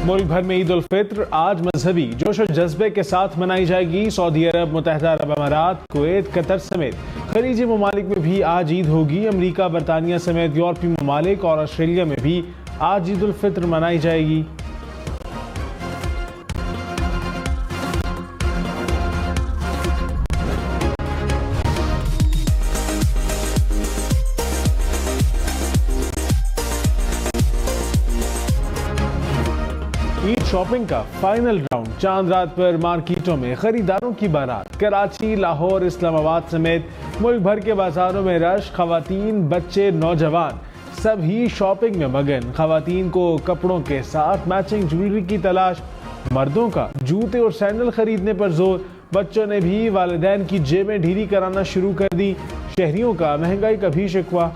मुल्क भर में ईद उल फित्र आज मजहबी जोश और जज्बे के साथ मनाई जाएगी। सऊदी अरब, मुत्तहिदा अरब अमारात, कुवैत, कतर समेत खलीजी ममालिक में भी आज ईद होगी। अमरीका, बरतानिया समेत यूरोपीय ममालिक और ऑस्ट्रेलिया में भी आज ईद उल फित्र मनाई जाएगी। ईद शॉपिंग का फाइनल राउंड चांद रात पर मार्केटों में खरीदारों की बारात। कराची, लाहौर, इस्लामाबाद समेत मुल्क भर के बाजारों में रश। खवातीन, बच्चे, नौजवान सभी शॉपिंग में मगन। खवातीन को कपड़ों के साथ मैचिंग ज्वेलरी की तलाश। मर्दों का जूते और सैंडल खरीदने पर जोर। बच्चों ने भी वालिदैन की जेबें ढीली कराना शुरू कर दी। शहरियों का महंगाई का भी शिकवा।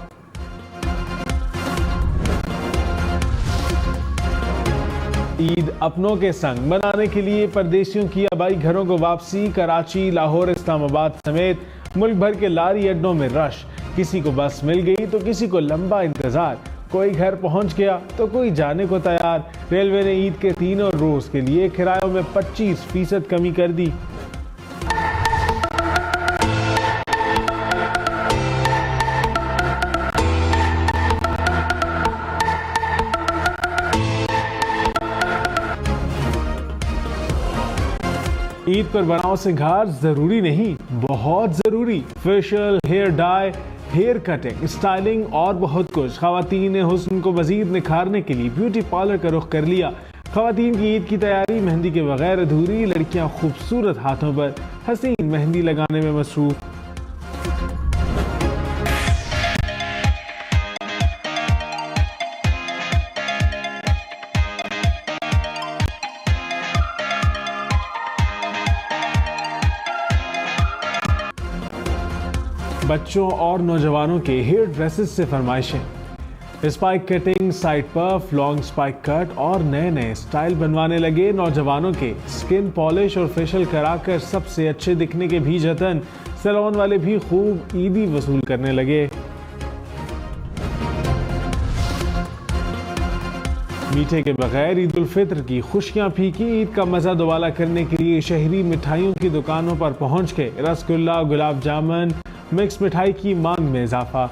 ईद अपनों के संग मनाने के लिए परदेशियों की आबाई घरों को वापसी। कराची, लाहौर, इस्लामाबाद समेत मुल्क भर के लारी अड्डों में रश। किसी को बस मिल गई तो किसी को लंबा इंतजार। कोई घर पहुंच गया तो कोई जाने को तैयार। रेलवे ने ईद के तीनों रोज के लिए किरायों में 25% कमी कर दी। ईद पर बनाओ सिंगार जरूरी नहीं, बहुत जरूरी। Facial, hair dye, hair cutting, styling और बहुत कुछ। खवातीन ने हुस्न को मजीद निखारने के लिए ब्यूटी पार्लर का रुख कर लिया। खवातीन की ईद की तैयारी मेहंदी के बगैर अधूरी। लड़कियां खूबसूरत हाथों पर हसीन मेहंदी लगाने में मसरूफ। बच्चों और नौजवानों के हेयर ड्रेसेस से फरमाइशें। Spike cutting, side puff, long spike cut और नए नए स्टाइल बनवाने लगे। नौजवानों के स्किन पॉलिश और फेशियल कराकर सबसे अच्छे दिखने के भी जतन। सैलून वाले भी खूब ईदी वसूल करने लगे। मीठे के बगैर ईद उल फित्र की खुशियां फीकी। ईद का मजा दोबारा करने के लिए शहरी मिठाइयों की दुकानों पर पहुंच के रसगुल्ला, गुलाब जामुन, मिक्स मिठाई की मांग में इजाफा।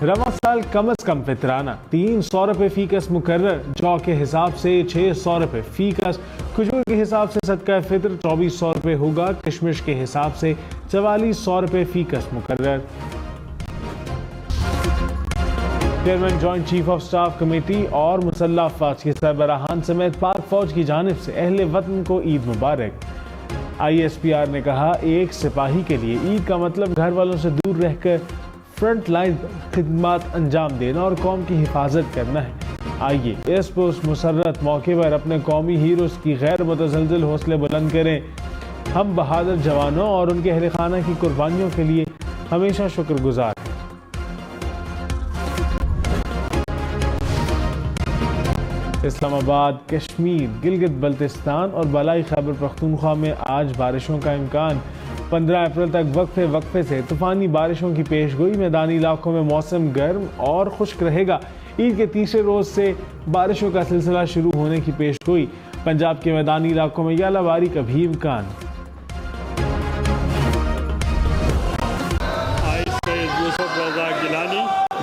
रवा साल कम अज कम फितराना 300 रुपए फीकस मुकर्रर। जौ के हिसाब से 600 रुपए फीकस। खजूर के हिसाब से सदका फित्र 2400 रुपए होगा। किशमिश के हिसाब से 4400 रुपए फीकस मुकर्रर। Chairman joint chief of staff committee और मुसल्लह अफवाज के सरबराहान समेत पाक फौज की जानिब से अहले वतन को ईद मुबारक। ISPR ने कहा, एक सिपाही के लिए ईद का मतलब घर वालों से दूर रहकर फ्रंट लाइन पर खिदमत अंजाम देना और कौम की हिफाजत करना है। आइए इस पुरस्कार मुसर्रत मौके पर अपने कौमी हीरोज की गैर मुतज़लज़ल हौसले बुलंद करें। हम बहादुर जवानों और उनके अहले खाना की कुर्बानियों के लिए हमेशा शुक्रगुजार हैं। इस्लामाबाद, कश्मीर, गिलगित बल्तिस्तान और बलाई खैबर पख्तूनख्वा में आज बारिशों का इम्कान। 15 अप्रैल तक वक्फे से तूफानी बारिशों की पेशगोई। मैदानी इलाकों में मौसम गर्म और खुश्क रहेगा। ईद के तीसरे रोज से बारिशों का सिलसिला शुरू होने की पेशगोई। पंजाब के मैदानी इलाकों में यालाबारी का भी इम्कान।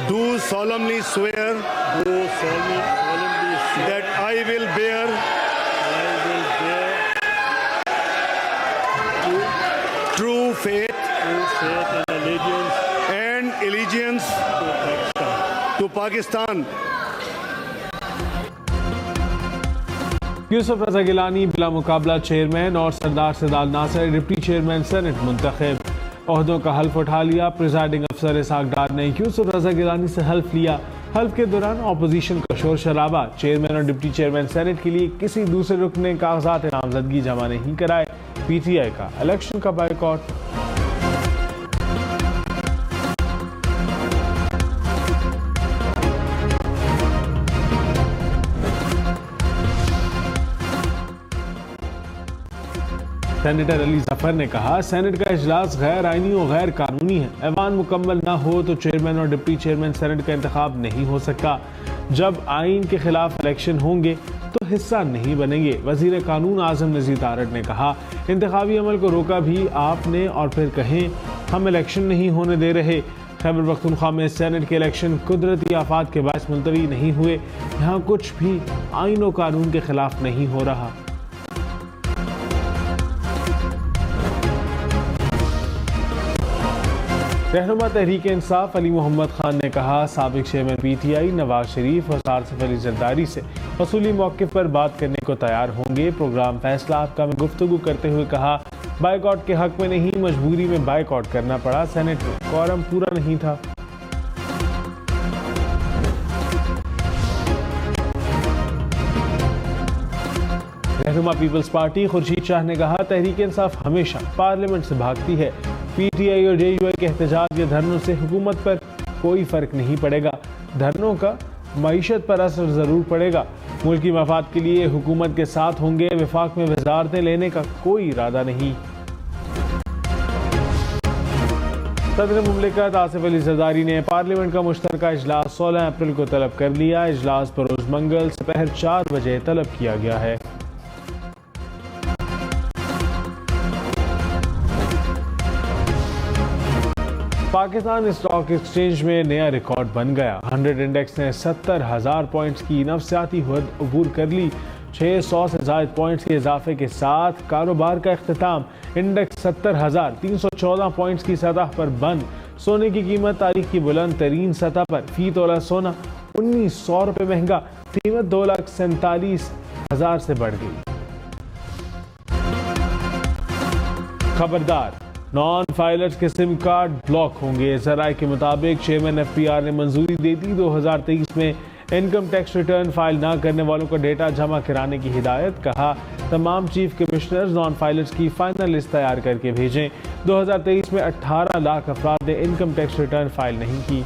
Do solemnly swear that I will bear true faith and allegiance to Pakistan. Yusuf रज़ा गिलानी बिला मुकाबला चेयरमैन और सरदार सदाल नासिर डिप्टी चेयरमैन सेनेट मुंतखब। ओहदों का हल्फ उठा लिया। प्रिजाइडिंग अफसर इसाक डार ने यूसुफ रज़ा गिलानी से हल्फ लिया। हल्फ के दौरान अपोजिशन का शोर शराबा। चेयरमैन और डिप्टी चेयरमैन सेनेट के लिए किसी दूसरे रुकन ने कागजात नामजदगी जमा नहीं कराए। PTI का इलेक्शन का बायकॉट। सेनेटर अली जफर ने कहा, सेनेट का इजलास गैर आईनी और गैर कानूनी है। ऐवान मुकम्मल ना हो तो चेयरमैन और डिप्टी चेयरमैन सेनेट का इंतखाब नहीं हो सकता। जब आइन के खिलाफ इलेक्शन होंगे तो हिस्सा नहीं बनेंगे। वजीर कानून आजम नजीर तारड़ ने कहा, इंतखाबी अमल को रोका भी आपने और फिर कहें हम इलेक्शन नहीं होने दे रहे। खैबर पख्तूनख्वा में सेनेट के इलेक्शन कुदरती आफात के बायस मुलतवी नहीं हुए। यहाँ कुछ भी आइन और कानून के खिलाफ नहीं हो रहा। रहनुमा तहरीक इंसाफ अली मोहम्मद खान ने कहा, साबिक चेयरमैन PTI नवाज शरीफ और आसिफ अली जरदारी से असूली मौक़िफ़ पर बात करने को तैयार होंगे। प्रोग्राम फैसला आपका में गुफ्तगू करते हुए कहा, बाइकआउट के हक में नहीं, मजबूरी में बाइकआउट करना पड़ा। सेनेट में कोरम पूरा नहीं था। रहनुमा पीपल्स पार्टी खुर्शीद शाह ने कहा, तहरीक इंसाफ हमेशा पार्लियामेंट से भागती है। PTI और JUI के एहतजाज या धरनों से हुकूमत पर कोई फर्क नहीं पड़ेगा। धरनों का मईशत पर असर जरूर पड़ेगा। मुल्की मफाद के लिए हुकूमत के साथ होंगे। विफाक में वजारतें लेने का कोई इरादा नहीं। सदर मुमलिकत आसिफ अली जरदारी ने पार्लियामेंट का मुश्तरका इजलास 16 अप्रैल को तलब कर लिया। इजलास बरोज मंगल दोपहर 4 बजे तलब किया गया है। पाकिस्तान स्टॉक एक्सचेंज में नया रिकॉर्ड बन गया। 100 इंडेक्स ने 70,000 पॉइंट्स की नफसियाती हद अबूर कर ली। 600 से ज़ायद पॉइंट्स के इजाफे के साथ कारोबार का इख्तिताम। इंडेक्स 70,314 पॉइंट्स की सतह पर बंद। सोने की कीमत तारीख की बुलंद तरीन सतह पर। फी तोला सोना 1900 रुपये महंगा। कीमत 2,47,000 से बढ़ गई। खबरदार, नॉन फाइलर्स के सिम कार्ड ब्लॉक होंगे। जराये के मुताबिक चेयरमैन FPR ने मंजूरी दे दी। 2023 में इनकम टैक्स रिटर्न फाइल ना करने वालों का डेटा जमा कराने की हिदायत। कहा, तमाम चीफ कमिश्नर्स नॉन फाइलर्स की फाइनल लिस्ट तैयार करके भेजें। 2023 में 18 लाख अफराद ने इनकम टैक्स रिटर्न फाइल नहीं की।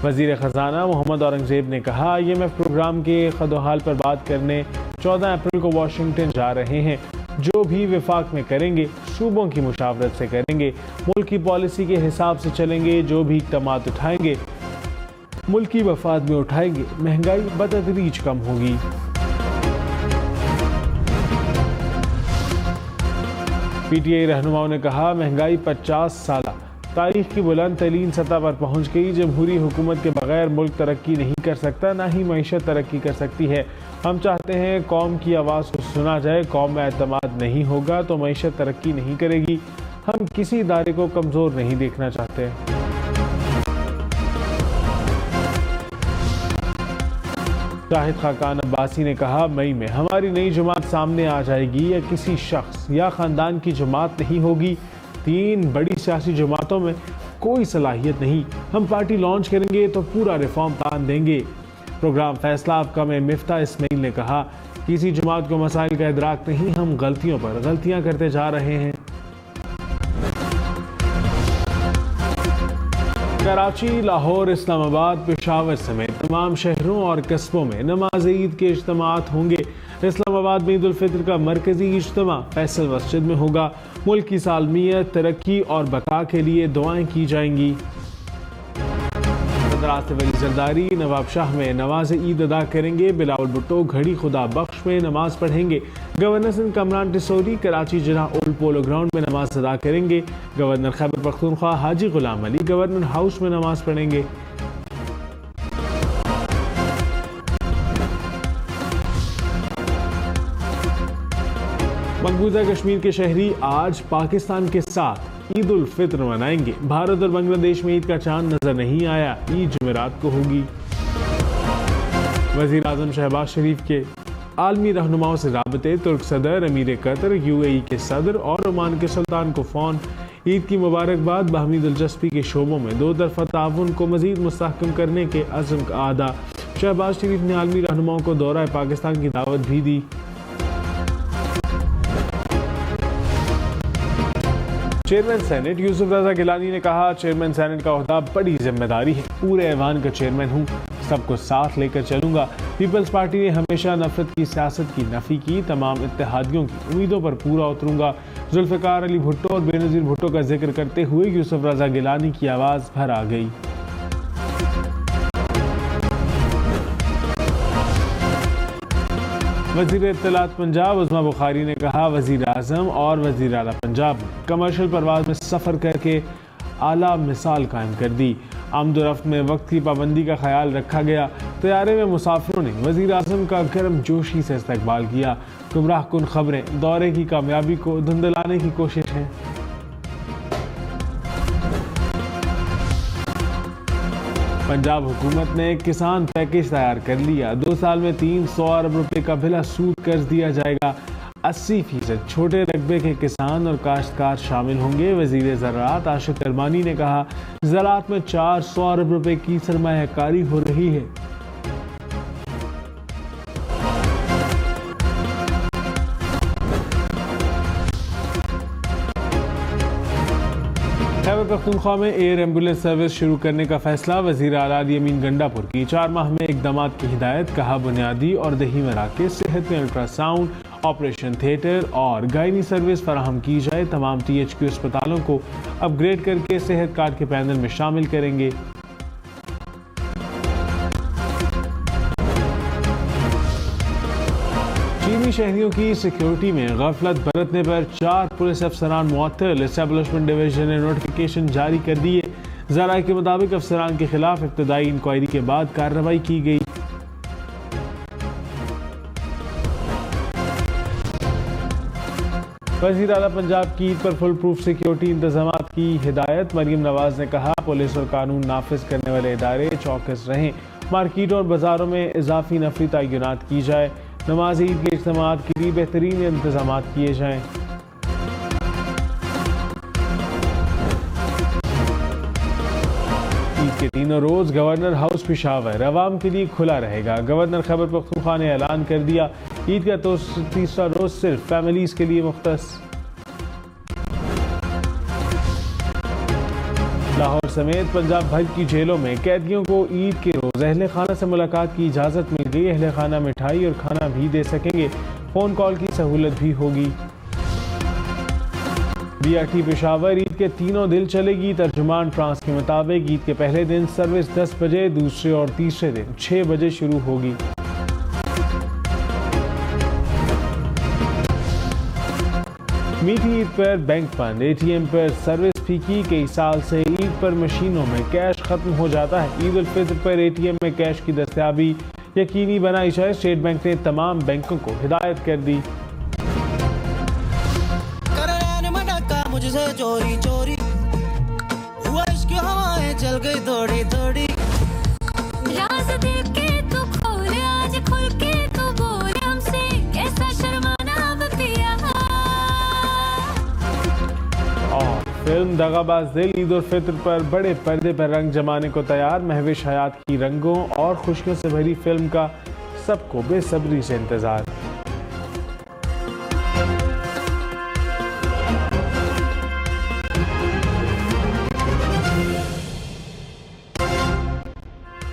वजीर खजाना मोहम्मद औरंगजेब ने कहा, IMF प्रोग्राम के खदोहाल पर बात करने 14 अप्रैल को वाशिंगटन जा रहे हैं। जो भी विफाक में करेंगे सूबों की मुशावरत से करेंगे। मुल्क की पॉलिसी के हिसाब से चलेंगे। जो भी इक़दामात उठाएंगे मुल्की मफाद में उठाएंगे। महंगाई बतदरीज कम होगी। PTI रहनुमाओं ने कहा, महंगाई 50 साल तारीख की बुलंद तरीन सतह पर पहुंच गई। जमहूरी हुकूमत के बगैर मुल्क तरक्की नहीं कर सकता, ना ही मईशत तरक्की कर सकती है। हम चाहते हैं कौम की आवाज़ को सुना जाए। कौम में एतमाद नहीं होगा तो मईशत तरक्की नहीं करेगी। हम किसी इदारे को कमज़ोर नहीं देखना चाहते। शाहिद खाकान अब्बासी ने कहा, मई में हमारी नई जमात सामने आ जाएगी। या किसी शख्स या ख़ानदान की जमात नहीं होगी। 3 बड़ी सियासी जमातों में कोई सलाहियत नहीं। हम पार्टी लॉन्च करेंगे तो पूरा रिफॉर्म प्लान देंगे। प्रोग्राम फैसला आपका में मिफ्ता इस्माइल ने कहा, किसी जमात को मसाइल का इदराक नहीं। हम गलतियों पर गलतियां करते जा रहे हैं। कराची, लाहौर, इस्लामाबाद, पेशावर समेत तमाम शहरों और कस्बों में नमाज ईद के इज्तिमात होंगे। इस्लामाबाद में ईद उल फित्र का मरकजी इज्तिमा फैसल मस्जिद में होगा। मुल्क की सालमियत, तरक्की और बका के लिए दुआएं की जाएंगी। आसिफ अली जरदारी नवाबशाह में नमाज ईद अदा करेंगे। बिलावल भुट्टो घड़ी खुदा बख्श में नमाज पढ़ेंगे। गवर्नर सिंध कमरान टिसोरी कराची जिला ओल्ड पोलो ग्राउंड में नमाज अदा करेंगे। गवर्नर खैबर पख्तूनख्वा हाजी गुलाम अली गवर्नर हाउस में नमाज पढ़ेंगे। मकबूजा कश्मीर के शहरी आज पाकिस्तान के साथ ईद उल फित्र मनाएंगे। भारत और बांग्लादेश में ईद का चांद नजर नहीं आया। ईद जुमेरात को होगी। वजीर आजम शहबाज शरीफ के आलमी रहनुमाओं से राबते। तुर्क सदर, अमीर कतर, UAE के सदर और ओमान के सुल्तान को फ़ोन। ईद की मुबारकबाद। बाहमी दिलचस्पी के शोबों में 2 तरफ़ा ताउन को मज़ीद मुस्तहकम करने के अज़्म का आदा। शहबाज शरीफ ने आलमी रहनुमाओं को दौरा पाकिस्तान की दावत भी दी। चेयरमैन सेनेट यूसुफ रजा गिलानी ने कहा, चेयरमैन सेनेट का ओहदा बड़ी जिम्मेदारी है। पूरे ऐवान का चेयरमैन हूँ। सबको साथ लेकर चलूंगा। पीपल्स पार्टी ने हमेशा नफरत की सियासत की नफी की। तमाम इत्तेहादियों की उम्मीदों पर पूरा उतरूंगा। जुल्फ़िकार अली भुट्टो और बेनज़ीर भुट्टो का जिक्र करते हुए यूसुफ रज़ा गिलानी की आवाज़ भर आ गई। वज़ीर इत्तलात पंजाब उज़मा बुखारी ने कहा, वज़ीर आज़म और वज़ीर आला पंजाब ने कमर्शियल परवाज़ में सफ़र करके आला मिसाल कायम कर दी। आमदोरफ्त में वक्त की पाबंदी का ख्याल रखा गया। तैयारे में मुसाफिरों ने वज़ीर आज़म का गर्म जोशी से इस्तकबाल किया। गुमराह कुन खबरें दौरे की कामयाबी को धुंधलाने की कोशिश है। पंजाब हुकूमत ने किसान पैकेज तैयार कर लिया। 2 साल में 300 अरब रुपए का बिला सूद कर्ज दिया जाएगा। 80% छोटे रकबे के किसान और काश्तकार शामिल होंगे। वज़ीर ज़राअत आशिक अरमानी ने कहा, ज़राअत में 400 अरब रुपए की सरमायाकारी हो रही है। खैबर पख्तूनख्वा में एयर एम्बुलेंस सर्विस शुरू करने का फैसला। वज़ीर आला यमीन गंडापुर की 4 माह में इक़दामात की हिदायत। कहा, बुनियादी और दही मराकज़ सेहत में अल्ट्रासाउंड, ऑपरेशन थिएटर और गायनी सर्विस फराहम की जाए। तमाम THQ अस्पतालों को अपग्रेड करके सेहत कार्ड के पैनल में शामिल करेंगे। चीनी शहरियों की सिक्योरिटी में गफलत बरतने पर 4 पुलिस अफसरान मुअत्तल। एस्टेब्लिशमेंट डिवीजन ने नोटिफिकेशन जारी कर दिए। ज़राए के मुताबिक अफसरान के खिलाफ इब्तदाई इंक्वायरी के बाद कार्रवाई की गई। वज़ीर आला पंजाब की ईद पर फुल प्रूफ सिक्योरिटी इंतजामात की हिदायत। मरीम नवाज ने कहा, पुलिस और कानून नाफिज करने वाले इदारे चौकस रहें। मार्केटों और बाजारों में इजाफी नफरी तयनात की जाए। नमाज ईद के इज्तिमात के लिए बेहतरीन इंतजाम किए जाएं। ईद के तीनों रोज गवर्नर हाउस पेशावर अवाम के लिए खुला रहेगा। गवर्नर खैबर पख्तूनख्वा ने ऐलान कर दिया, ईद का तीसरा रोज सिर्फ फैमिलीज के लिए मुख्तस। लाहौर समेत पंजाब भर की जेलों में कैदियों को ईद के रोज अहले खाना से मुलाकात की इजाज़त मिल गई। अहले खाना मिठाई और खाना भी दे सकेंगे। फ़ोन कॉल की सहूलत भी होगी। BRT पेशावर ईद के तीनों दिन चलेगी। तर्जुमान फ्रांस के मुताबिक ईद के पहले दिन सर्विस 10 बजे, दूसरे और तीसरे दिन 6 बजे शुरू होगी। मीठी ईद पर बैंक बंद, ATM पर सर्विस फीकी। कई साल से ईद पर मशीनों में कैश खत्म हो जाता है। ईद उल फित्र पर ATM में कैश की दस्तयाबी यकीनी बनाई जाए। स्टेट बैंक ने तमाम बैंकों को हिदायत कर दी। मुझसे चोरी चोरी हुआ, इश्क हवाएं चल गई थोड़ी थोड़ी। राज दिल के तू खोले, आज खुल के तू बोले हमसे, कैसा शर्माना अब पिया। और फिल्म दगाबाज दिल ईद उल फित्र पर बड़े पर्दे पर रंग जमाने को तैयार। महविश हयात की रंगों और खुशियों से भरी फिल्म का सबको बेसब्री से इंतजार।